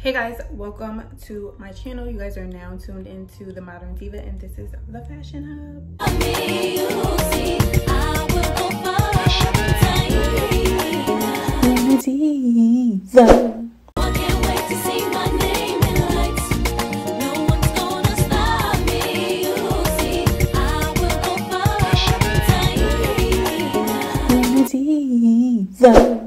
Hey guys, welcome to my channel. You guys are now tuned into the Modern Diva, and this is the Fashion Hub. Diva. Diva.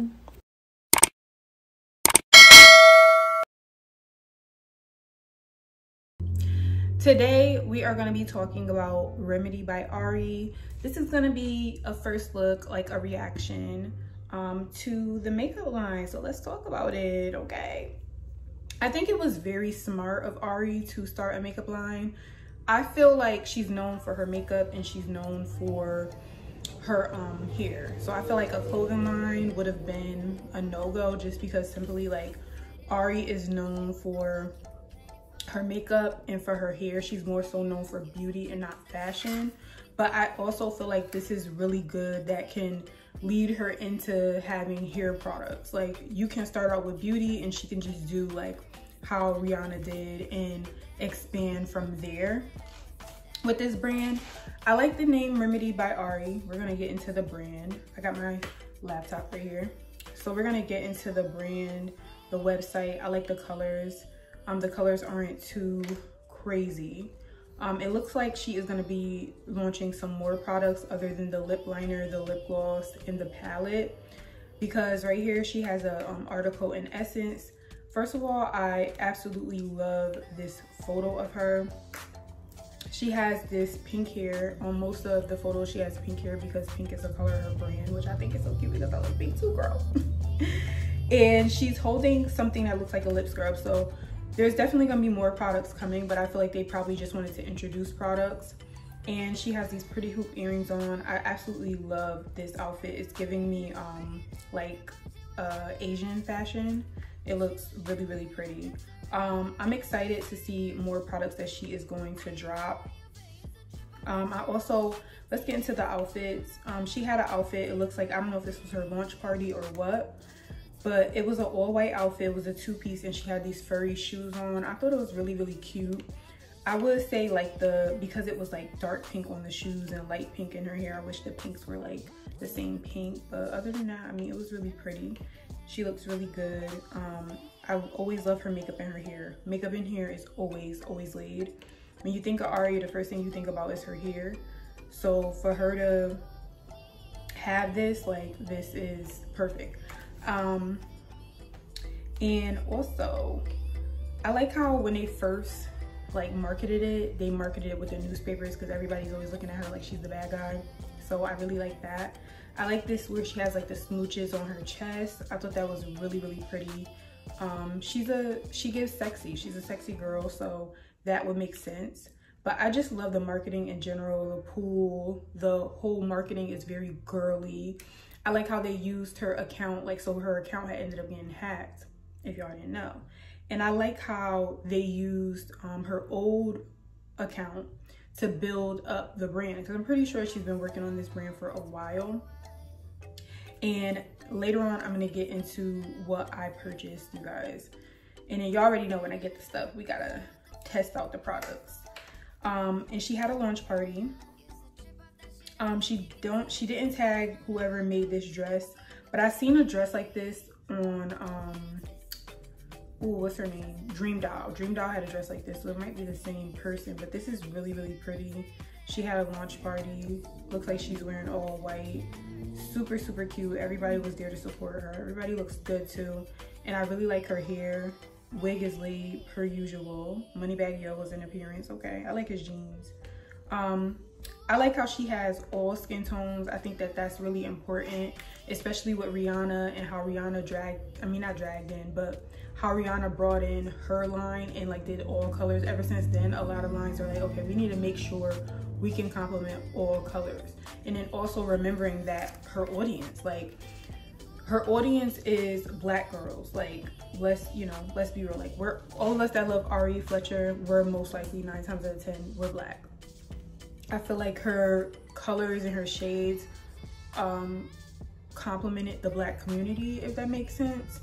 Today we are going to be talking about Remedy by Ari. This is going to be a first look, like a reaction to the makeup line. So let's talk about it, okay? I think it was very smart of Ari to start a makeup line. I feel like she's known for her makeup and she's known for her hair. So I feel like a clothing line would have been a no-go, just because simply like Ari is known for her makeup and for her hair. She's more so known for beauty and not fashion. But I also feel like this is really good that can lead her into having hair products. Like, you can start out with beauty and she can just do like how Rihanna did and expand from there with this brand. I like the name Remedy by Ari. We're gonna get into the brand. I got my laptop right here. So we're gonna get into the brand, the website. I like the colors. The colors aren't too crazy. It looks like she is going to be launching some more products other than the lip liner, the lip gloss, and the palette. Because right here she has a article in Essence. First of all, I absolutely love this photo of her. She has this pink hair. On most of the photos she has pink hair because pink is the color of her brand, which I think is so cute because I love pink too, girl. And she's holding something that looks like a lip scrub. So there's definitely gonna be more products coming, but I feel like they probably just wanted to introduce products. And she has these pretty hoop earrings on. I absolutely love this outfit. It's giving me like Asian fashion. It looks really, really pretty. I'm excited to see more products that she is going to drop. Let's get into the outfits. She had an outfit, it looks like, I don't know if this was her launch party or what, but it was an all-white outfit. It was a two-piece and she had these furry shoes on. I thought it was really, really cute. I would say like because it was like dark pink on the shoes and light pink in her hair, I wish the pinks were like the same pink. But other than that, I mean, it was really pretty. She looks really good. I always love her makeup and her hair. Makeup and hair is always, always laid. When you think of Ari, the first thing you think about is her hair. So for her to have this, like, this is perfect. And also I like how when they first like marketed it, they marketed it with the newspapers because everybody's always looking at her like she's the bad guy. So I really like that. I like this where she has like the smooches on her chest. I thought that was really, really pretty. She gives sexy. She's a sexy girl, so that would make sense. But I just love the marketing in general. The pool, the whole marketing is very girly. I like how they used her account, like, so her account had ended up getting hacked, if y'all didn't know. And I like how they used her old account to build up the brand, because I'm pretty sure she's been working on this brand for a while. And later on, I'm gonna get into what I purchased, you guys. And then y'all already know when I get the stuff, we gotta test out the products. And she had a launch party. She didn't tag whoever made this dress, but I seen a dress like this on what's her name, Dream Doll had a dress like this, so it might be the same person, but this is really, really pretty. She had a launch party. Looks like she's wearing all white. Super, super cute. Everybody was there to support her. Everybody looks good too. And I really like her hair. Wig is laid per usual. Moneybag Yo was in appearance. Okay, I like his jeans. I like how she has all skin tones. I think that that's really important, especially with Rihanna and how Rihanna how Rihanna brought in her line and like did all colors. Ever since then, a lot of lines are like, okay, we need to make sure we can complement all colors. And then also remembering that her audience is Black girls. Like, let's be real. Like, we're all of us that love Ari, Fletcher, we're most likely 9 times out of 10, we're Black. I feel like her colors and her shades complemented the Black community, if that makes sense.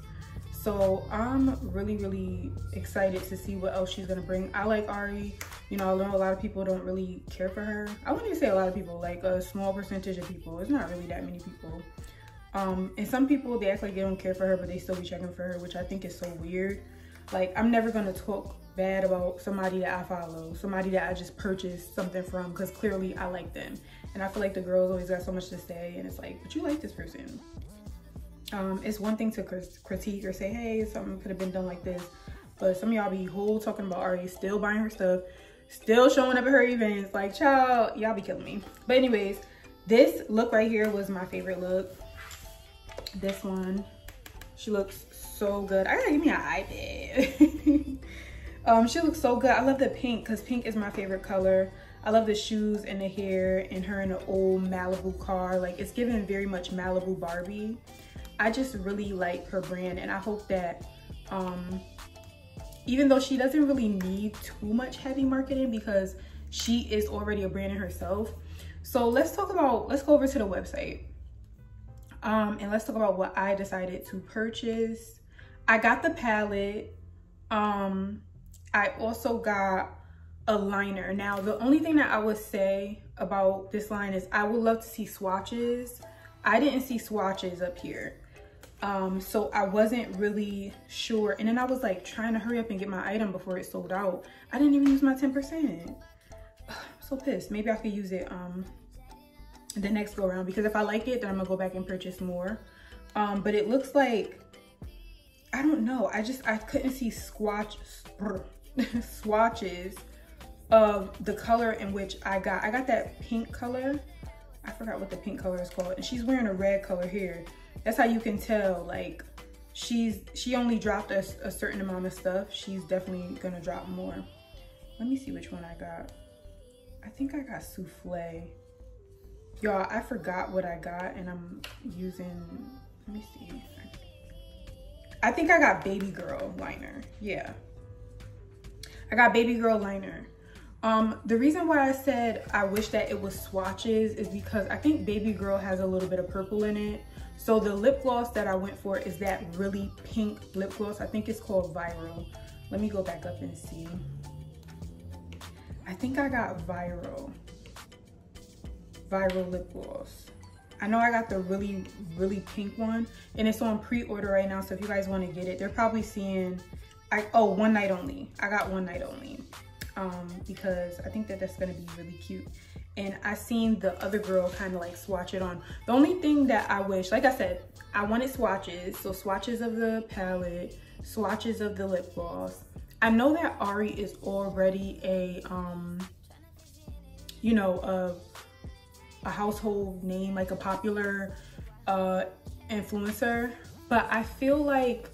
So I'm really excited to see what else she's gonna bring. I like Ari. You know, I know a lot of people don't really care for her. I wouldn't even say a lot of people, like a small percentage of people. It's not really that many people. And some people, they act like they don't care for her, but they still be checking for her, which I think is so weird. Like, I'm never gonna talk bad about somebody that I follow, somebody that I just purchased something from, because clearly I like them. And I feel like the girls always got so much to say, and it's like, but you like this person. It's one thing to critique or say, hey, something could have been done like this, but some of y'all be whole talking about Ari, still buying her stuff, still showing up at her events. Like, child, y'all be killing me. But anyways, this look right here was my favorite look. This one, she looks so good. I gotta give me an iPad. She looks so good. I love the pink, because pink is my favorite color. I love the shoes and the hair and her in an old Malibu car. Like, it's giving very much Malibu Barbie. I just really like her brand, and I hope that even though she doesn't really need too much heavy marketing, because she is already a brand in herself. So let's go over to the website. And let's talk about what I decided to purchase. I got the palette. I also got a liner. Now, the only thing that I would say about this line is I would love to see swatches. I didn't see swatches up here. So I wasn't really sure. And then I was like trying to hurry up and get my item before it sold out. I didn't even use my 10%. I'm so pissed. Maybe I could use it the next go around, because if I like it, then I'm gonna go back and purchase more. But it looks like, I don't know, I couldn't see swatches of the color in which I got that pink color. I forgot what the pink color is called, and she's wearing a red color here. That's how you can tell, like, she only dropped a certain amount of stuff. She's definitely gonna drop more. Let me see which one I got. I think I got souffle. Y'all, I forgot what I got, and I'm using, let me see. I think I got baby girl liner. Yeah, I got baby girl liner. The reason why I said I wish that it was swatches is because I think baby girl has a little bit of purple in it. So the lip gloss that I went for is that really pink lip gloss. I think it's called Viral. Let me go back up and see. I think I got Viral lip gloss. I know I got the really pink one, and it's on pre-order right now. So if you guys want to get it, they're probably seeing, oh, one night only. I got one night only. Because I think that that's gonna be really cute. And I seen the other girl kind of like swatch it on. The only thing that I wish, like I said, I wanted swatches. So swatches of the palette, swatches of the lip gloss. I know that Ari is already a, you know, a household name, like a popular influencer. But I feel like,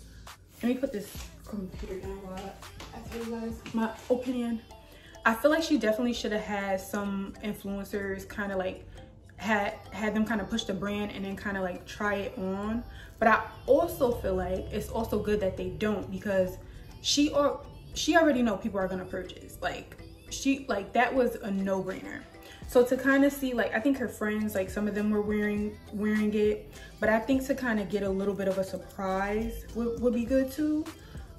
let me put this computer down while I tell you guys my opinion. I feel like she definitely should have had some influencers kind of like had them kind of push the brand and then kind of like try it on. But I also feel like it's also good that they don't, because she already know people are gonna purchase. Like that was a no-brainer. So to kind of see, like, I think her friends, like some of them were wearing it, but I think to kind of get a little bit of a surprise would be good too.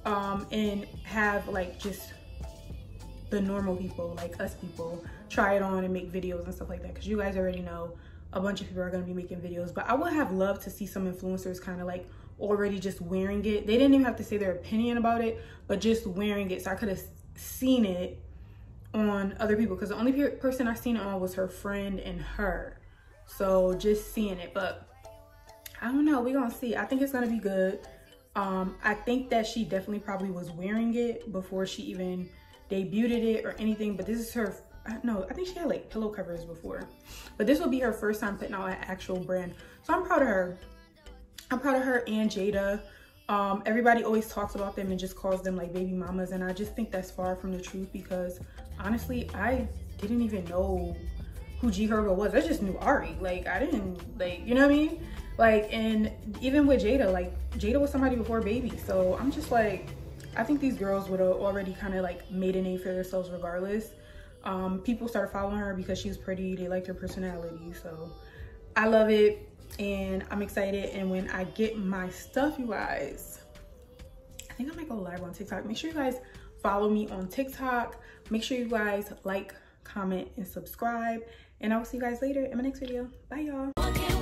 And have like just the normal people, like us people, try it on and make videos and stuff like that, because you guys already know a bunch of people are going to be making videos. But I would have loved to see some influencers kind of like already just wearing it. They didn't even have to say their opinion about it, but just wearing it, so I could have seen it on other people, because the only person I seen it on was her friend and her. So just seeing it, but I don't know, we're gonna see. I think it's gonna be good. I think that she definitely probably was wearing it before she even debuted it or anything, but this is her, no, I think she had like pillow covers before, but this will be her first time putting out an actual brand. So I'm proud of her. I'm proud of her and Jada. Everybody always talks about them and just calls them like baby mamas, and I just think that's far from the truth, because honestly, I didn't even know who G Herbo was. I just knew Ari. Like, I didn't, like, you know what I mean? Like, and even with Jada, like, Jada was somebody before Baby. So I'm just like, I think these girls would have already kind of like made a name for themselves regardless. People started following her because she was pretty. They liked her personality. So I love it and I'm excited. And when I get my stuff, you guys, think I might go live on TikTok. Make sure you guys follow me on TikTok. Make sure you guys like, comment, and subscribe. And I will see you guys later in my next video. Bye, y'all.